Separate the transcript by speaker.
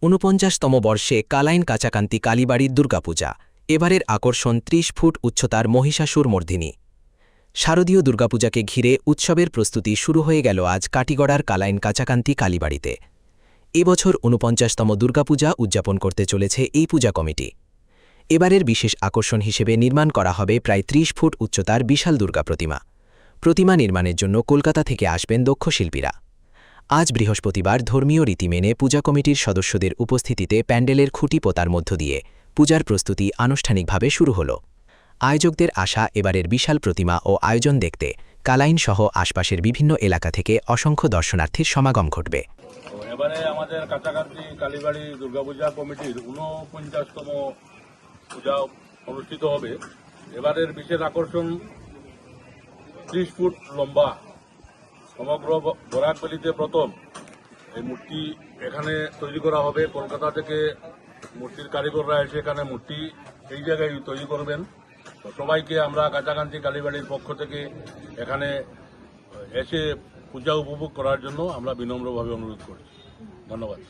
Speaker 1: ৪৯তম বর্ষে কালাইন কাচাকান্তি কালীবাড়ির দুর্গাপূজা। এবারের আকর্ষণ ৩০ ফুট উচ্চতার মহিষাসুর মর্দিনী। শারদীয় দুর্গাপূজাকে ঘিরে উৎসবের প্রস্তুতি শুরু হয়ে গেল আজ কাটিগড়ার কালাইন কাচাকান্তি কালীবাড়িতে। এবছর ৪৯তম দুর্গাপূজা উদযাপন করতে চলেছে এই পূজা কমিটি। এবারের বিশেষ আকর্ষণ হিসেবে নির্মাণ করা হবে প্রায় ৩০ ফুট উচ্চতার বিশাল দুর্গা প্রতিমা। প্রতিমা নির্মাণের জন্য কলকাতা থেকে আসবেন দক্ষ শিল্পীরা। আজ বৃহস্পতিবার ধর্মীয় রীতি মেনে পূজা কমিটির সদস্যদের উপস্থিতিতে প্যান্ডেলের খুঁটি পোতার মধ্য দিয়ে পূজার প্রস্তুতি আনুষ্ঠানিকভাবে শুরু হল। আয়োজকদের আশা, এবারের বিশাল প্রতিমা ও আয়োজন দেখতে কালাইন সহ আশপাশের বিভিন্ন এলাকা থেকে অসংখ্য দর্শনার্থীর সমাগম ঘটবে।
Speaker 2: এবারে আমাদের কাছাকাছি কালীবাড়ি দুর্গাপূজা কমিটির ৪৯তম পূজা অনুষ্ঠিত হবে। এবারের বিশেষ আকর্ষণ ৩০ ফুট লম্বা সমগ্র বরাকবেলিতে প্রথম এই মূর্তি এখানে তৈরি করা হবে। কলকাতা থেকে মূর্তির কারিগররা এসে এখানে মূর্তি এই জায়গায় তৈরি করবেন। তো সবাইকে আমরা কাছাকাছি কালীবাড়ির পক্ষ থেকে এখানে এসে পূজা উপভোগ করার জন্য আমরা বিনম্রভাবে অনুরোধ করছি। ধন্যবাদ।